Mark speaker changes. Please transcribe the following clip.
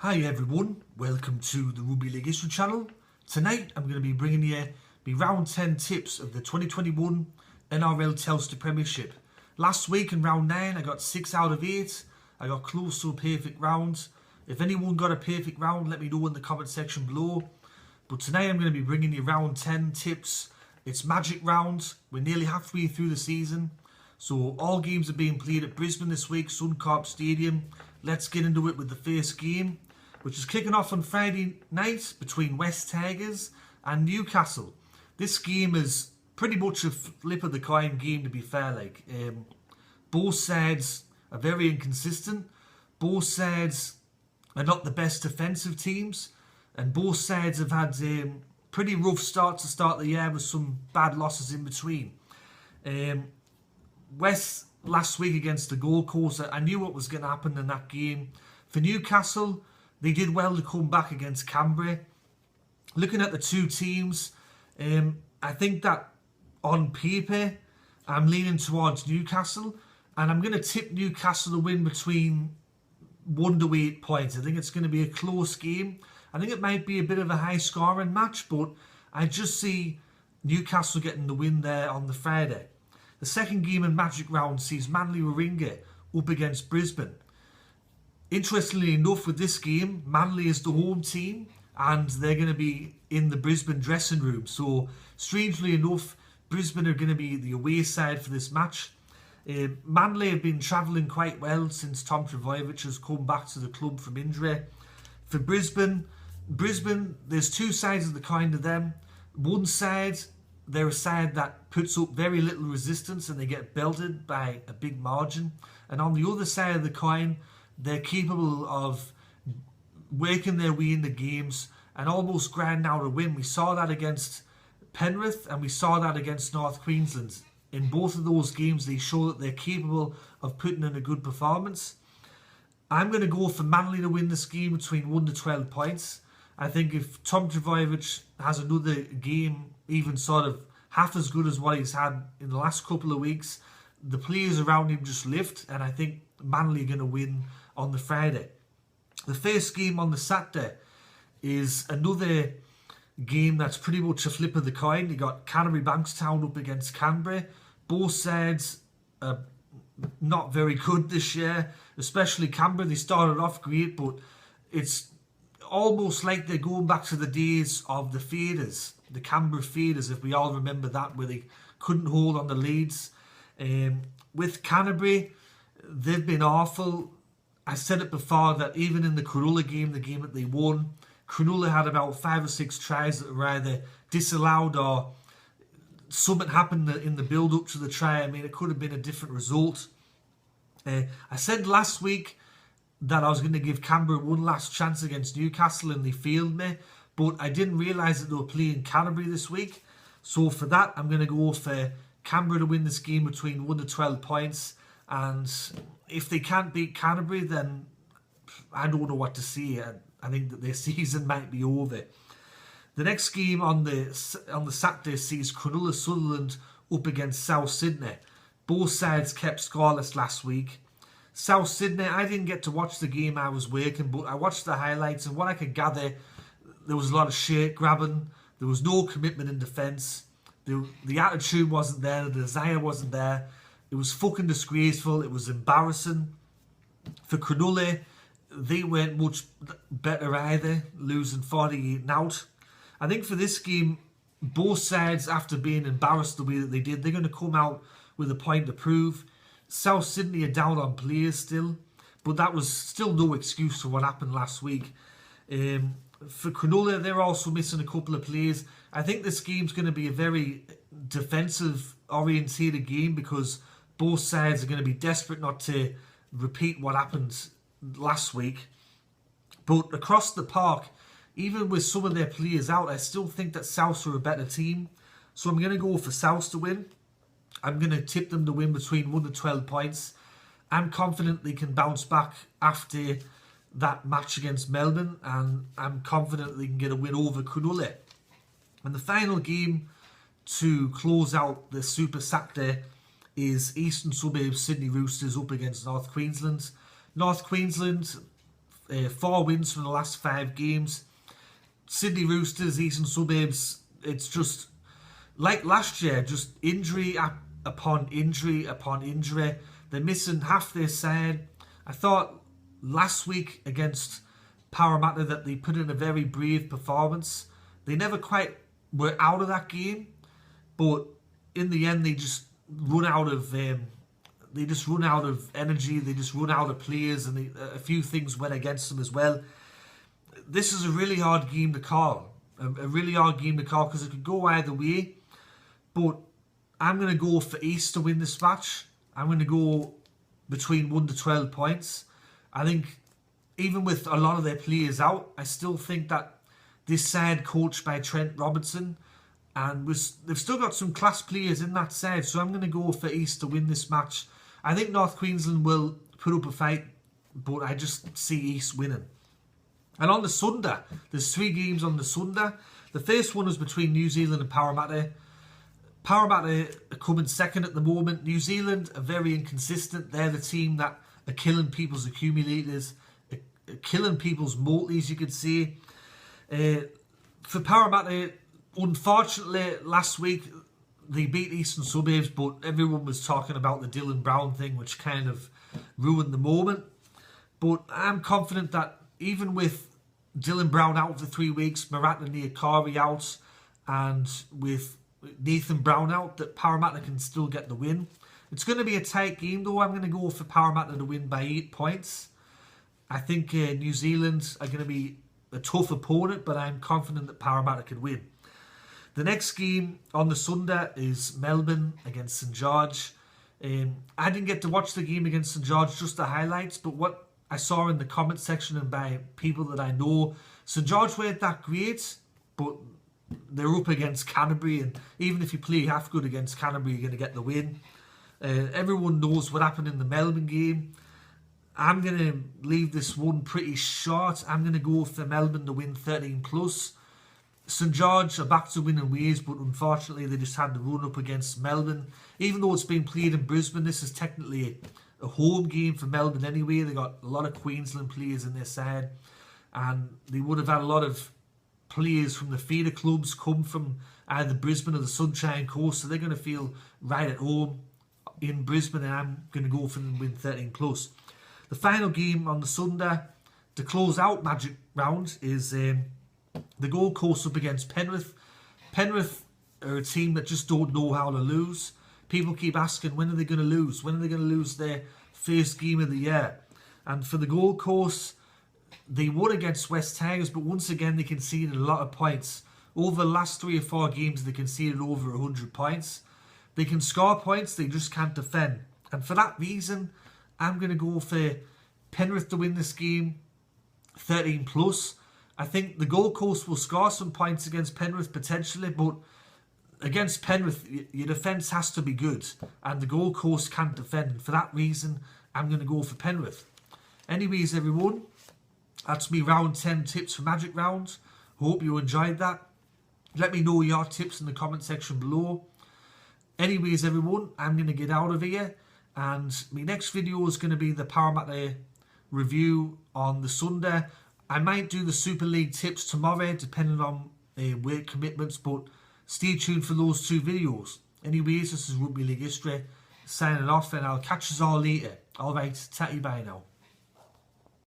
Speaker 1: Hi everyone, welcome to the Rugby League History channel. Tonight I'm going to be bringing you my round 10 tips of the 2021 NRL Telstra Premiership. Last week in round 9 I got 6 out of 8. I got close to a perfect round. If anyone got a perfect round, let me know in the comment section below. But tonight I'm going to be bringing you round 10 tips. It's magic round. We're nearly halfway through the season. So all games are being played at Brisbane this week, Suncorp Stadium. Let's get into it with the first game, which is kicking off on Friday night between West Tigers and Newcastle. This game is pretty much a flip of the coin game, to be fair. Both sides are very inconsistent. Both sides are not the best defensive teams, and both sides have had pretty rough starts to start the year with some bad losses in between. West last week against the Gold Coast, I knew what was going to happen in that game. For Newcastle, they did well to come back against Canberra. Looking at the two teams, I think that on paper, I'm leaning towards Newcastle, and I'm going to tip Newcastle to win between 1 to 8 points. I think it's going to be a close game. I think it might be a bit of a high-scoring match, but I just see Newcastle getting the win there on the Friday. The second game in Magic Round sees Manly-Warringah up against Brisbane. Interestingly enough, with this game, Manly is the home team and they're going to be in the Brisbane dressing room. So, strangely enough, Brisbane are going to be the away side for this match. Manly have been travelling quite well since Tom Trbojevic has come back to the club from injury. For Brisbane, there's two sides of the coin to them. One side, they're a side that puts up very little resistance and they get belted by a big margin. And on the other side of the coin, they're capable of working their way into games and almost grinding out a win. We saw that against Penrith and we saw that against North Queensland. In both of those games, they show that they're capable of putting in a good performance. I'm going to go for Manly to win this game between 1 to 12 points. I think if Tom Trbojevic has another game, even sort of half as good as what he's had in the last couple of weeks, the players around him just lift, and I think Manly are going to win on the Friday. The first game on the Saturday is another game that's pretty much a flip of the coin. You got Canterbury Bankstown up against Canberra. Both sides are not very good this year, especially Canberra. They started off great, but it's almost like they're going back to the days of the Faders, the Canberra Faders, if we all remember that, where they couldn't hold on the leads. With Canterbury, they've been awful. I said it before that even in the Cronulla game, the game that they won, Cronulla had about 5 or 6 tries that were either disallowed or something happened in the build-up to the try. I mean, it could have been a different result. I said last week that I was going to give Canberra one last chance against Newcastle and they failed me, but I didn't realise that they were playing Canterbury this week. So for that, I'm going to go for Canberra to win this game between 1 to 12 points. And if they can't beat Canterbury, then I don't know what to say. I think that their season might be over. The next game on the Saturday sees Cronulla-Sutherland up against South Sydney. Both sides kept scoreless last week. South Sydney, I didn't get to watch the game, I was working, but I watched the highlights, and what I could gather, there was a lot of shirt grabbing, there was no commitment in defence, the attitude wasn't there, the desire wasn't there. It was fucking disgraceful, it was embarrassing. For Cronulla, they weren't much better either, losing 48 out. I think for this game, both sides, after being embarrassed the way that they did, they're going to come out with a point to prove. South Sydney are down on players still, but that was still no excuse for what happened last week. For Cronulla, they're also missing a couple of players. I think this game's going to be a very defensive-orientated game because both sides are going to be desperate not to repeat what happened last week. But across the park, even with some of their players out, I still think that South are a better team. So I'm going to go for South to win. I'm going to tip them to win between 1 to 12 points. I'm confident they can bounce back after that match against Melbourne, and I'm confident they can get a win over Cronulla. And the final game to close out the Super Saturday is Eastern Suburbs Sydney Roosters up against North Queensland. North Queensland 4 wins from the last 5 games. Sydney Roosters, Eastern Suburbs, it's just like last year, just injury upon injury upon injury. They're missing half their side. I thought last week against Parramatta that they put in a very brave performance. They never quite were out of that game, but in the end they just run out of energy. They just run out of players, and a few things went against them as well. This is a really hard game to call. A really hard game to call because it could go either way. But I'm going to go for East to win this match. I'm going to go between 1 to 12 points. I think even with a lot of their players out, I still think that this side coached by Trent Robinson, and they've still got some class players in that side. So I'm going to go for East to win this match. I think North Queensland will put up a fight, but I just see East winning. And on the Sunday, there's 3 games on the Sunday. The first one is between New Zealand and Parramatta. Parramatta are coming second at the moment. New Zealand are very inconsistent. They're the team that are killing people's accumulators, are killing people's multis, you could say. For Parramatta, unfortunately, last week they beat Eastern Suburbs, but everyone was talking about the Dylan Brown thing, which kind of ruined the moment. But I'm confident that even with Dylan Brown out for 3 weeks, Marata Niakari out, and with Nathan Brown out, that Parramatta can still get the win. It's going to be a tight game though. I'm going to go for Parramatta to win by 8 points. I think New Zealand are going to be a tough opponent, but I'm confident that Parramatta can win. The next game on the Sunday is Melbourne against St George. I didn't get to watch the game against St George, just the highlights, but what I saw in the comment section and by people that I know, St George weren't that great, but they're up against Canterbury, and even if you play half good against Canterbury, you're going to get the win. Everyone knows what happened in the Melbourne game. I'm going to leave this one pretty short. I'm going to go for Melbourne to win 13+. St George are back to winning ways, but unfortunately they just had to run up against Melbourne. Even though it's been played in Brisbane, this is technically a home game for Melbourne anyway. They got a lot of Queensland players in their side, and they would have had a lot of players from the feeder clubs come from either Brisbane or the Sunshine Coast, so they're going to feel right at home in Brisbane, and I'm going to go for them to win 13+. The final game on the Sunday to close out Magic Round is the Gold Coast up against Penrith. Penrith are a team that just don't know how to lose. People keep asking, when are they going to lose? When are they going to lose their first game of the year? And for the Gold Coast, they won against West Tigers, but once again they conceded a lot of points. Over the last 3 or 4 games, they conceded over 100 points. They can score points, they just can't defend. And for that reason, I'm going to go for Penrith to win this game, 13+. I think the Gold Coast will score some points against Penrith potentially, but against Penrith, your defence has to be good, and the Gold Coast can't defend. And for that reason, I'm going to go for Penrith. Anyways, everyone, that's me round 10 tips for Magic Round. Hope you enjoyed that. Let me know your tips in the comment section below. Anyways, everyone, I'm going to get out of here, and my next video is going to be the Parramatta review on the Sunday. I might do the Super League tips tomorrow, depending on work commitments, but stay tuned for those 2 videos. Anyways, this is Rugby League History, signing off, and I'll catch you all later. Alright, tatty bye now.